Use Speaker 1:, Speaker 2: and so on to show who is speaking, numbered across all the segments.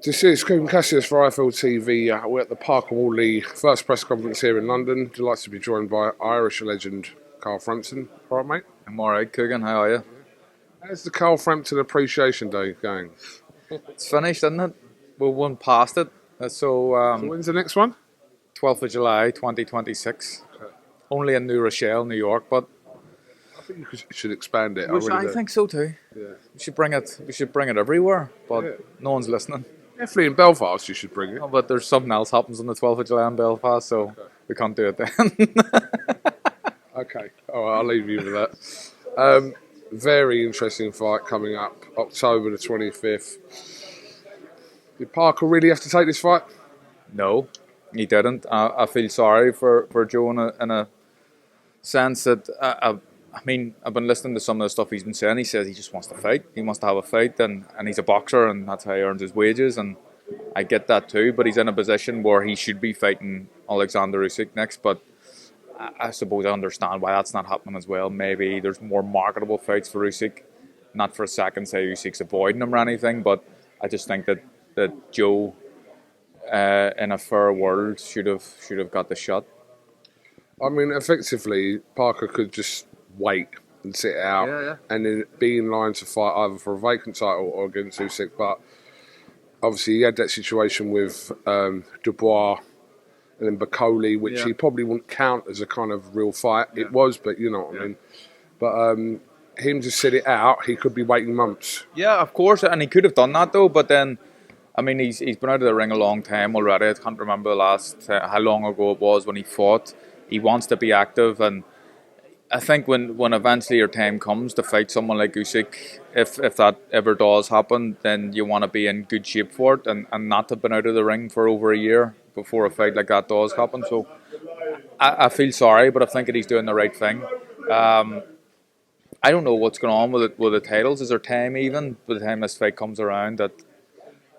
Speaker 1: This is Kugan Cassius for IFLTV. We're at the Parker-Wardley first press conference here in London. Delighted to be joined by Irish legend Carl Frampton. All right, mate?
Speaker 2: I'm alright, Kugan. How are you?
Speaker 1: How's the Carl Frampton Appreciation Day going?
Speaker 2: It's finished, isn't it? We won past it.
Speaker 1: So when's the next one?
Speaker 2: 12th of July, 2026. Okay. Only in New Rochelle, New York, but
Speaker 1: I think you should expand it.
Speaker 2: I think so too. Yeah. We should bring it everywhere, but no one's listening.
Speaker 1: Definitely in Belfast you should bring it.
Speaker 2: Oh, but there's something else happens on the 12th of July in Belfast, so we can't do it then.
Speaker 1: Okay, all right, I'll leave you with that. Very interesting fight coming up, October the 25th. Did Parker really have to take this fight?
Speaker 2: No, he didn't. I feel sorry for Joe in a sense that, I've been listening to some of the stuff he's been saying. He says he just wants to fight. He wants to have a fight, and he's a boxer, and that's how he earns his wages, and I get that too, but he's in a position where he should be fighting Alexander Usyk next, but I suppose I understand why that's not happening as well. Maybe there's more marketable fights for Usyk. Not for a second say Usyk's avoiding him or anything, but I just think that Joe, in a fair world, should have got the shot.
Speaker 1: I mean, effectively, Parker could just wait and sit it out and then be in line to fight either for a vacant title or against Usyk. But obviously, he had that situation with Dubois and then Bacoli, which he probably wouldn't count as a kind of real fight. Yeah. It was, but you know what I mean. But him to sit it out, he could be waiting months.
Speaker 2: Yeah, of course, and he could have done that though. But then, I mean, he's been out of the ring a long time already. I can't remember the last how long ago it was when he fought. He wants to be active, and I think when eventually your time comes to fight someone like Usyk, if that ever does happen, then you want to be in good shape for it, and not have been out of the ring for over a year before a fight like that does happen. So I feel sorry, but I think that he's doing the right thing. I don't know what's going on with the titles. Is there time even by the time this fight comes around that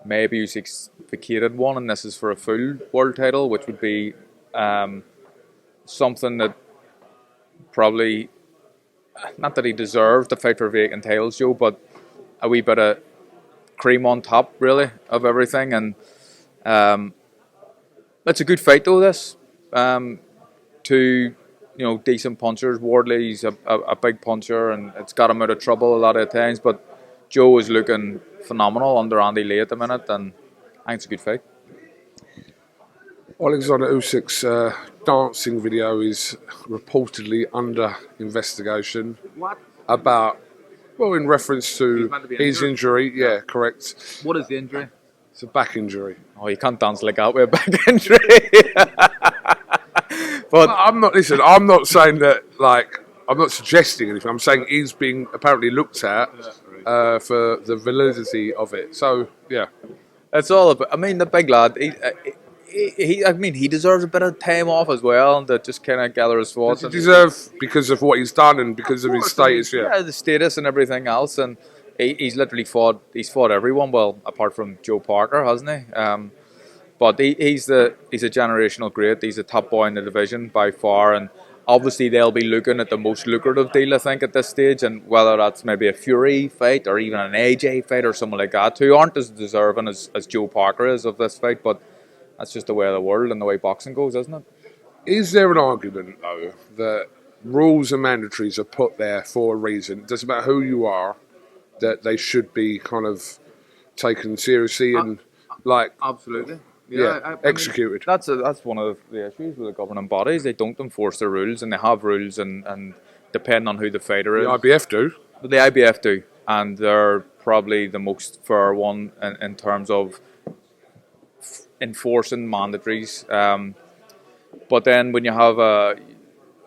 Speaker 2: maybe Usyk's vacated one and this is for a full world title, which would be something that probably, not that he deserved to fight for vacant titles, Joe, but a wee bit of cream on top, really, of everything. And it's a good fight, though, this. Two, decent punchers. Wardley's a big puncher, and it's got him out of trouble a lot of times. But Joe is looking phenomenal under Andy Lee at the minute, and I think it's a good fight.
Speaker 1: Alexander Usyk's dancing video is reportedly under investigation.
Speaker 2: What?
Speaker 1: In reference to his injury. Yeah, correct.
Speaker 2: What is the injury?
Speaker 1: It's a back injury.
Speaker 2: Oh, you can't dance like that with a back injury.
Speaker 1: But I'm not saying that, I'm not suggesting anything. I'm saying he's being apparently looked at for the validity of it. So, yeah.
Speaker 2: It's all about, the big lad, he deserves a bit of time off as well to just kind of gather his thoughts.
Speaker 1: Does he deserve because of what he's done and because of his status?
Speaker 2: Yeah, the status and everything else, and he's literally fought everyone. Well, apart from Joe Parker, hasn't he? But he's a generational great. He's a top boy in the division by far, and obviously they'll be looking at the most lucrative deal, I think, at this stage, and whether that's maybe a Fury fight or even an AJ fight or someone like that, who aren't as deserving as Joe Parker is of this fight, but that's just the way of the world and the way boxing goes, isn't it?
Speaker 1: Is there an argument, though, that rules and mandatories are put there for a reason? It doesn't matter who you are, that they should be kind of taken seriously and,
Speaker 2: Absolutely.
Speaker 1: Executed.
Speaker 2: That's one of the issues with the governing bodies. They don't enforce their rules, and they have rules, and depending on who the fighter is.
Speaker 1: The IBF do.
Speaker 2: The IBF do, and they're probably the most fair one in terms of enforcing mandatories. But then when you have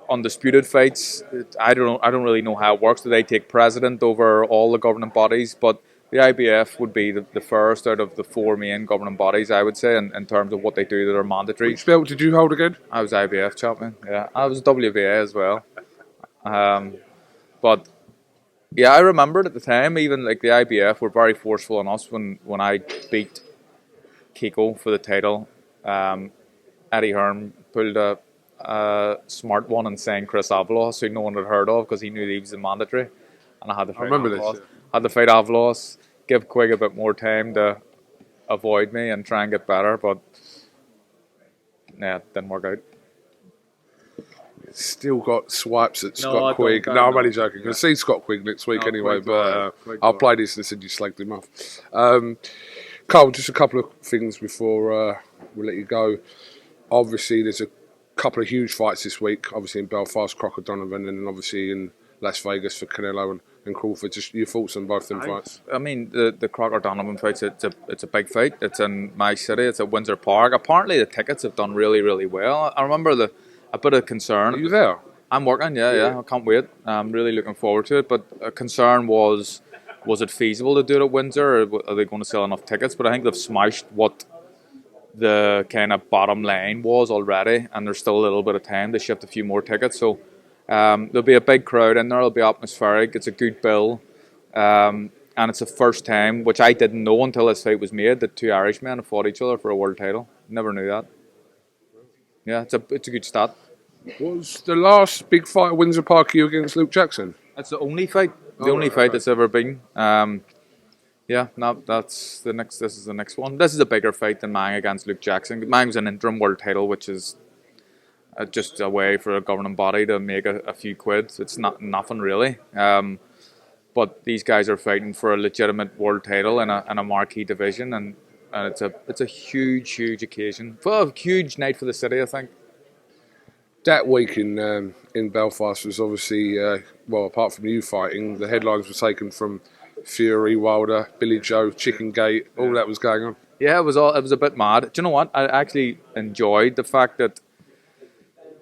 Speaker 2: undisputed fights, I don't really know how it works. Do they take precedent over all the governing bodies? But the IBF would be the first out of the four main governing bodies, I would say, in terms of what they do that are mandatory.
Speaker 1: Which belt did you hold again?
Speaker 2: I was IBF champion, yeah. I was WBA as well. But, yeah, I remembered at the time, even the IBF were very forceful on us when I beat Kiko for the title. Eddie Hearn pulled a smart one and saying Chris Avalos, who no one had heard of because he knew he was a mandatory. And I had to fight Avalos. Had to fight Avalos, give Quigg a bit more time to avoid me and try and get better, but yeah, it didn't work out.
Speaker 1: Still got swipes at Scott Quigg. No, I'm only joking. I'll see Scott Quigg next week anyway, but I'll play this and said you slagged him off. Carl, just a couple of things before we let you go. Obviously, there's a couple of huge fights this week. Obviously in Belfast, Crocker Donovan, and then obviously in Las Vegas for Canelo and Crawford. Just your thoughts on both them fights?
Speaker 2: I mean, the Crocker Donovan fight, it's a big fight. It's in my city. It's at Windsor Park. Apparently, the tickets have done really, really well. I remember a bit of concern.
Speaker 1: Are you there?
Speaker 2: I'm working. Yeah. I can't wait. I'm really looking forward to it. But a concern was it feasible to do it at Windsor? Or are they going to sell enough tickets? But I think they've smashed what the kind of bottom line was already, and there's still a little bit of time to shift a few more tickets. So there'll be a big crowd in there. It'll be atmospheric. It's a good bill, and it's the first time, which I didn't know until this fight was made, that two Irishmen have fought each other for a world title. Never knew that. Yeah, it's a good start.
Speaker 1: Was the last big fight at Windsor Park you against Luke Jackson?
Speaker 2: That's the only fight. The only fight that's ever been. Yeah, no, that's the next. This is the next one. This is a bigger fight than mine against Luke Jackson. Mine was an interim world title, which is just a way for a governing body to make a few quid. It's nothing really. But these guys are fighting for a legitimate world title in a marquee division, and it's a huge occasion. For a huge night for the city, I think.
Speaker 1: That week in Belfast was obviously well, apart from you fighting, the headlines were taken from Fury, Wilder, Billy Joe, Chicken Gate, all that was going on. Yeah,
Speaker 2: it was a bit mad. Do you know what? I actually enjoyed the fact that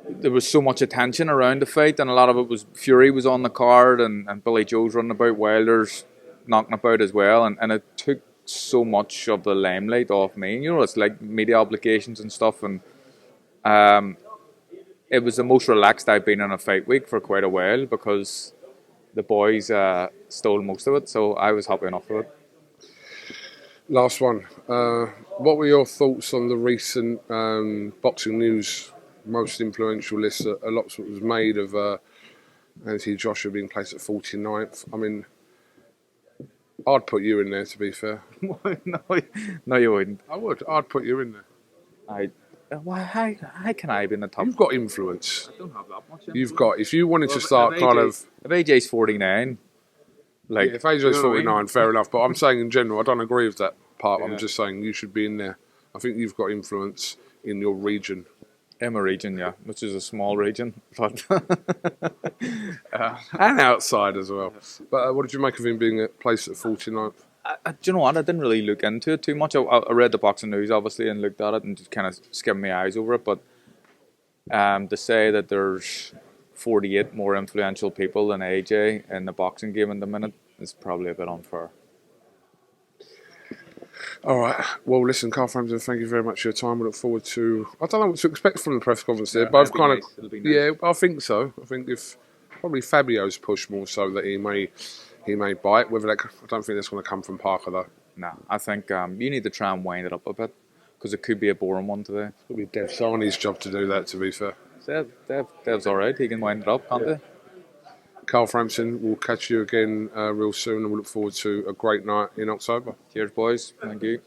Speaker 2: there was so much attention around the fight, and a lot of it was Fury was on the card, and Billy Joe's running about, Wilder's knocking about as well, and it took so much of the limelight off me. You know, it's like media obligations and stuff, and it was the most relaxed I've been in a fight week for quite a while, because the boys stole most of it, so I was happy enough with it.
Speaker 1: Last one. What were your thoughts on the recent Boxing News most influential list? A lot was made of Anthony Joshua being placed at 49th. I mean, I'd put you in there, to be fair.
Speaker 2: No, you wouldn't.
Speaker 1: I would. I'd put you in there.
Speaker 2: How can I be in the top?
Speaker 1: You've got influence.
Speaker 2: I don't have that much influence.
Speaker 1: You've got, if you wanted to start if
Speaker 2: AJ's 49,
Speaker 1: if AJ's 49, fair enough. But I'm saying in general, I don't agree with that part. Yeah. I'm just saying you should be in there. I think you've got influence in your region.
Speaker 2: In my region, yeah, which is a small region, but
Speaker 1: and outside as well. But what did you make of him being placed at 49th?
Speaker 2: Do you know what? I didn't really look into it too much. I read the Boxing News, obviously, and looked at it and just kind of skimmed my eyes over it. But to say that there's 48 more influential people than AJ in the boxing game in the minute is probably a bit unfair.
Speaker 1: All right. Well, listen, Carl Frampton, thank you very much for your time. We look forward to... I don't know what to expect from the press conference there. Both kind of... Nice. Yeah, I think so. I think if... Probably Fabio's push more so that he may bite. Whether that... I don't think that's going to come from Parker, though.
Speaker 2: No, I think you need to try and wind it up a bit, because it could be a boring one today.
Speaker 1: It'll be Dev Sarni's job to do that, to be fair.
Speaker 2: Dev's all right. He can wind it up, can't he?
Speaker 1: Carl Frampton, we'll catch you again real soon, and we look forward to a great night in October.
Speaker 2: Cheers, boys. Thank you.